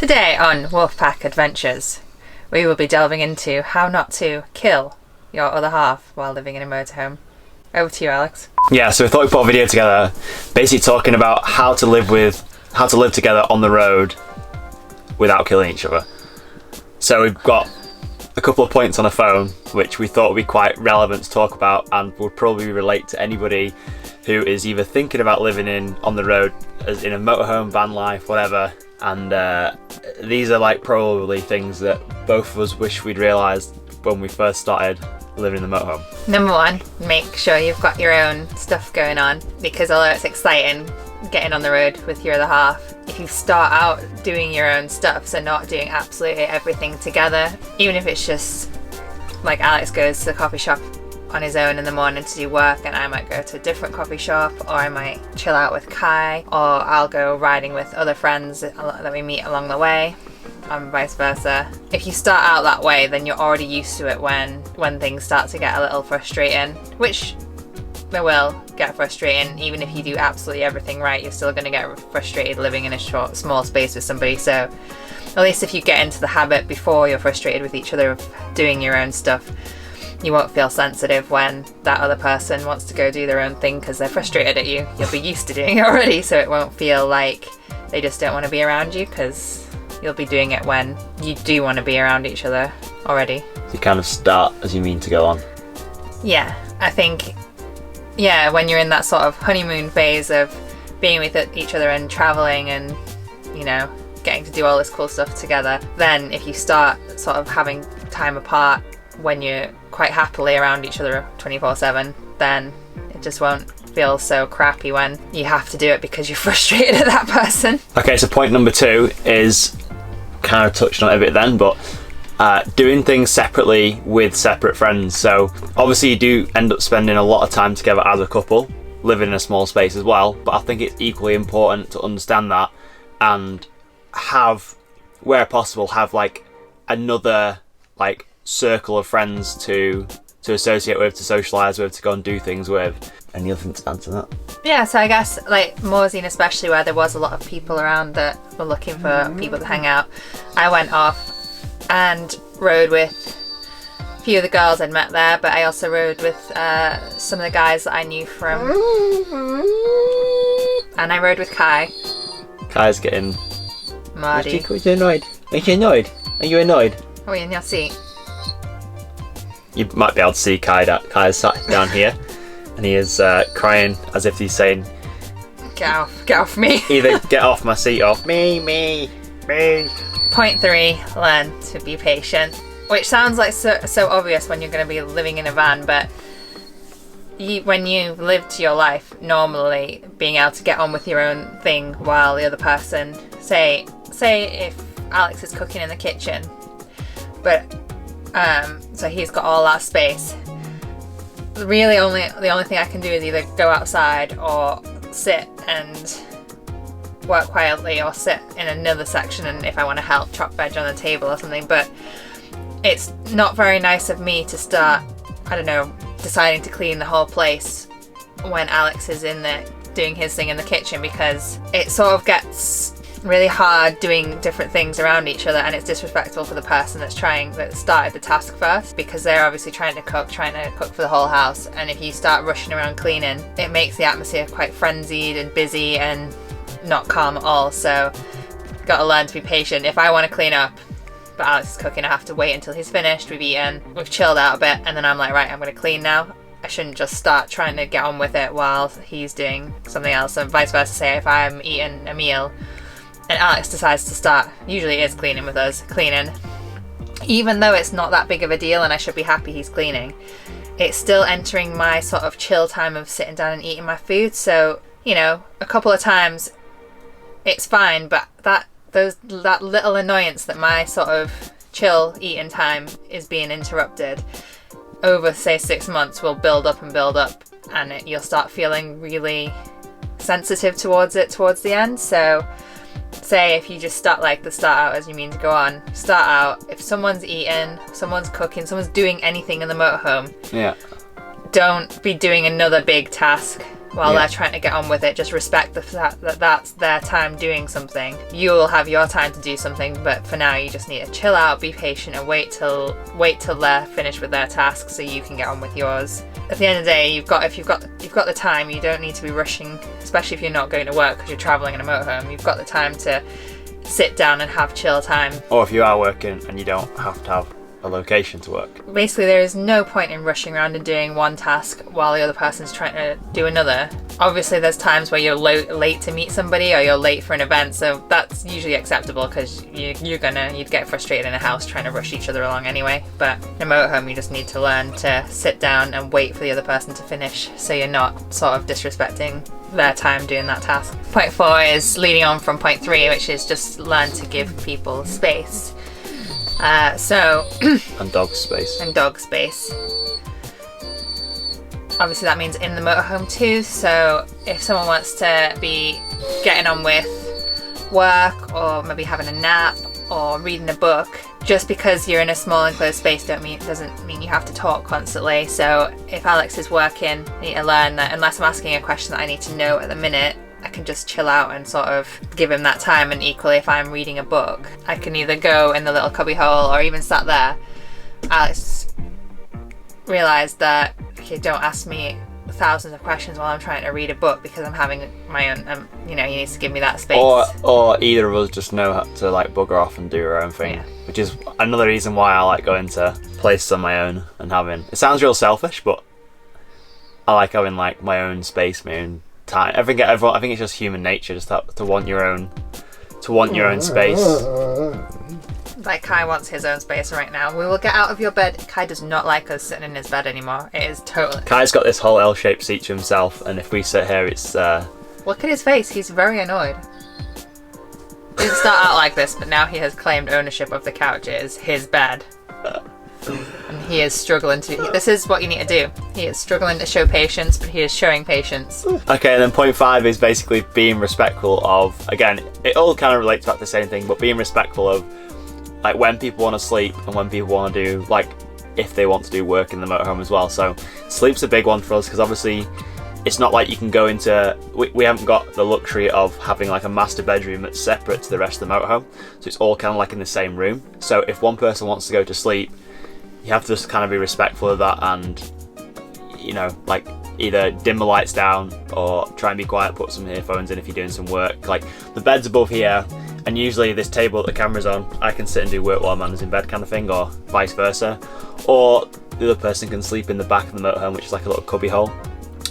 Today on Wolfpack Adventures, we will be delving into how not to kill your other half while living in a motorhome. Over to you, Alex. Yeah, so we thought we'd put a video together, basically talking about how to live together on the road without killing each other. So we've got a couple of points on a phone which we thought would be quite relevant to talk about and would probably relate to anybody who is either thinking about living on the road, as in a motorhome, van life, whatever. And these are like probably things that both of us wish we'd realised when we first started living in the motorhome. Number one, make sure you've got your own stuff going on, because although it's exciting getting on the road with your other half, if you start out doing your own stuff, so not doing absolutely everything together, even if it's just like Alex goes to the coffee shop on his own in the morning to do work, and I might go to a different coffee shop, or I might chill out with Kai, or I'll go riding with other friends that we meet along the way, and vice versa. If you start out that way, then you're already used to it when things start to get a little frustrating, which they will get frustrating. Even if you do absolutely everything right, you're still going to get frustrated living in a small space with somebody. So at least if you get into the habit before you're frustrated with each other of doing your own stuff, you won't feel sensitive when that other person wants to go do their own thing because they're frustrated at you. You'll be used to doing it already, so it won't feel like they just don't want to be around you, because you'll be doing it when you do want to be around each other already. So you kind of start as you mean to go on. Yeah, I think, when you're in that sort of honeymoon phase of being with each other and traveling and, getting to do all this cool stuff together, then if you start sort of having time apart when you're quite happily around each other 24/7, then it just won't feel so crappy when you have to do it because you're frustrated at that person. Okay, so point number 2 is kind of touched on it a bit then, but doing things separately with separate friends. So obviously you do end up spending a lot of time together as a couple, living in a small space as well, but I think it's equally important to understand that and where possible, have like another circle of friends to associate with, to socialise with, to go and do things with. Any other thing to answer that? Yeah, so I guess Morzine especially, where there was a lot of people around that were looking for people to hang out, I went off and rode with a few of the girls I'd met there, but I also rode with some of the guys that I knew from, and I rode with Kai. Kai's getting Marty. Are you annoyed? Are you annoyed? Are you annoyed? Oh, in your seat. You might be able to see Kai's sat down here, and he is crying as if he's saying, get off me. Either get off my seat or me. Point 3, learn to be patient, which sounds like so obvious when you're going to be living in a van, but when you've lived your life normally, being able to get on with your own thing while the other person, say if Alex is cooking in the kitchen, but so he's got all that space, really the only thing I can do is either go outside or sit and work quietly, or sit in another section and if I want to help chop veg on the table or something. But it's not very nice of me to start, deciding to clean the whole place when Alex is in there doing his thing in the kitchen, because it sort of gets really hard doing different things around each other, and it's disrespectful for the person that started the task first, because they're obviously trying to cook for the whole house, and if you start rushing around cleaning, it makes the atmosphere quite frenzied and busy and not calm at all. So gotta learn to be patient. If I want to clean up but Alex is cooking, I have to wait until he's finished, we've eaten, we've chilled out a bit, and then I'm like, right, I'm going to clean now. I shouldn't just start trying to get on with it while he's doing something else, and vice versa. Say if I'm eating a meal and Alex decides to start, usually is cleaning with us, even though it's not that big of a deal and I should be happy he's cleaning, it's still entering my sort of chill time of sitting down and eating my food. So, a couple of times it's fine, but that little annoyance that my sort of chill eating time is being interrupted over, say, 6 months will build up, and you'll start feeling really sensitive towards the end. So say if you just start out as you mean to go on, start out, if someone's eating, someone's cooking, someone's doing anything in the motorhome, yeah, don't be doing another big task while Yeah. they're trying to get on with it. Just respect the fact that that's their time doing something. You'll have your time to do something, but for now you just need to chill out, be patient, and wait till they're finished with their task so you can get on with yours. At the end of the day, if you've got the time, you don't need to be rushing, especially if you're not going to work because you're traveling in a motorhome. You've got the time to sit down and have chill time. Or if you are working and you don't have to have a location to work. Basically, there is no point in rushing around and doing one task while the other person's trying to do another. Obviously, there's times where you're late to meet somebody or you're late for an event, so that's usually acceptable because you'd get frustrated in a house trying to rush each other along anyway. But in a motorhome, you just need to learn to sit down and wait for the other person to finish, so you're not sort of disrespecting their time doing that task. Point 4 is leading on from point 3, which is just learn to give people space. And dog space. And dog space. Obviously that means in the motorhome too, so if someone wants to be getting on with work or maybe having a nap or reading a book, just because you're in a small enclosed space doesn't mean you have to talk constantly. So if Alex is working, I need to learn that unless I'm asking a question that I need to know at the minute, I can just chill out and sort of give him that time. And equally, if I'm reading a book, I can either go in the little cubby hole or even sat there. Alex realised that, okay, don't ask me thousands of questions while I'm trying to read a book because I'm having my own, he needs to give me that space. Or either of us just know how to like bugger off and do our own thing, which is another reason why I like going to places on my own and having, it sounds real selfish, but I like having like my own space, my own time. I think it's just human nature just to want your own space. Like Kai wants his own space right now. We will get out of your bed. Kai does not like us sitting in his bed anymore. It is totally... Kai's got this whole L-shaped seat to himself, and if we sit here, it's... Look at his face. He's very annoyed. He didn't start out like this, but now he has claimed ownership of the couch. It is his bed. And he is struggling to... This is what you need to do. He is struggling to show patience, but he is showing patience. Okay, and then point 5 is basically being respectful of... Again, it all kind of relates back to the same thing, but being respectful of like when people want to sleep and when people want to do, like, if they want to do work in the motorhome as well. So sleep's a big one for us because obviously it's not like you can go into... We haven't got the luxury of having like a master bedroom that's separate to the rest of the motorhome. So it's all kind of like in the same room. So if one person wants to go to sleep, you have to just kind of be respectful of that and, like either dim the lights down or try and be quiet, put some earphones in if you're doing some work. Like the bed's above here, and usually this table that the camera's on, I can sit and do work while Amanda's in bed kind of thing, or vice versa. Or the other person can sleep in the back of the motorhome, which is like a little cubby hole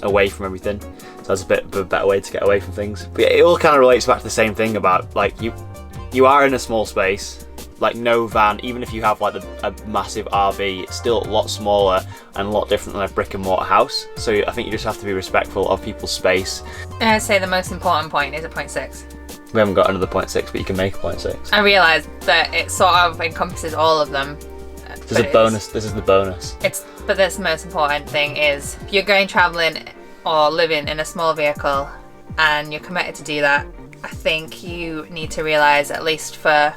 away from everything. So that's a bit of a better way to get away from things. But yeah, it all kind of relates back to the same thing about like you are in a small space. Like no van, even if you have like a massive RV, it's still a lot smaller and a lot different than a brick and mortar house. So I think you just have to be respectful of people's space. I'd say the most important point is at point 6. We haven't got another point 6, but you can make a point 6. I realised that it sort of encompasses all of them. This is a bonus. This is the bonus. But the most important thing is if you're going travelling or living in a small vehicle and you're committed to do that, I think you need to realise, at least for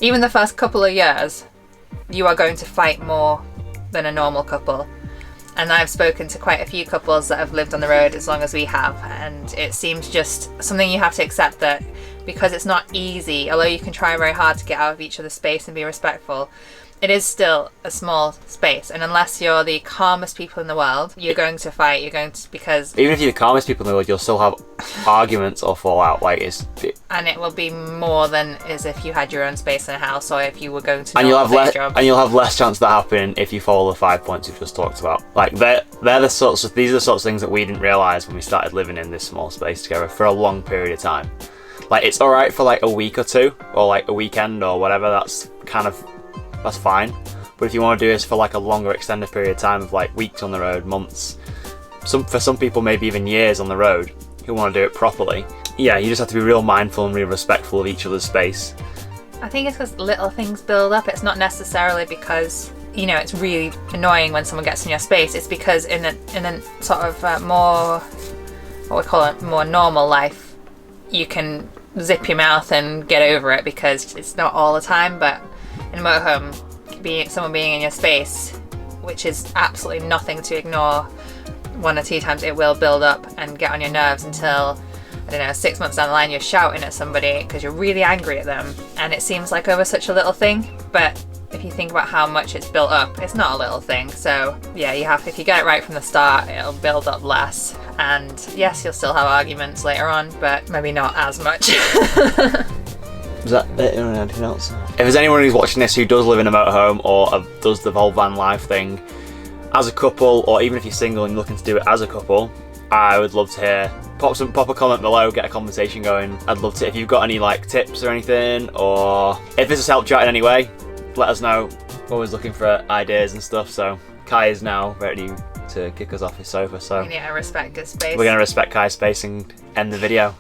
even the first couple of years, you are going to fight more than a normal couple. And I've spoken to quite a few couples that have lived on the road as long as we have, and it seems just something you have to accept, that because it's not easy, although you can try very hard to get out of each other's space and be respectful, it is still a small space, and unless you're the calmest people in the world, you're going to fight. Because even if you're the calmest people in the world, you'll still have arguments or fallout. And it will be more than as if you had your own space in a house, or if you were going to. And you'll have less chance of that happening if you follow the 5 points we've just talked about. Like these are the sorts of things that we didn't realise when we started living in this small space together for a long period of time. Like it's all right for like a week or two, or like a weekend or whatever. That's fine. But if you want to do this for like a longer extended period of time of like weeks on the road, months, for some people maybe even years on the road who want to do it properly, yeah, you just have to be real mindful and real respectful of each other's space. I think it's because little things build up. It's not necessarily because it's really annoying when someone gets in your space. It's because in a sort of more, what we call it, more normal life, you can zip your mouth and get over it because it's not all the time. But in a motorhome, someone being in your space, which is absolutely nothing to ignore, 1 or 2 times it will build up and get on your nerves until, I don't know, 6 months down the line you're shouting at somebody because you're really angry at them, and it seems like over such a little thing, but if you think about how much it's built up, it's not a little thing. So yeah, if you get it right from the start, it'll build up less, and yes, you'll still have arguments later on, but maybe not as much. Is that it or anything else? If there's anyone who's watching this who does live in a motorhome or does the whole van life thing as a couple, or even if you're single and you're looking to do it as a couple, I would love to hear. Pop a comment below, get a conversation going. I'd love to, if you've got any like tips or anything, or if this has helped you out in any way, let us know. We're always looking for ideas and stuff. So Kai is now ready to kick us off his sofa. So we need to respect his space. We're going to respect Kai's space and end the video.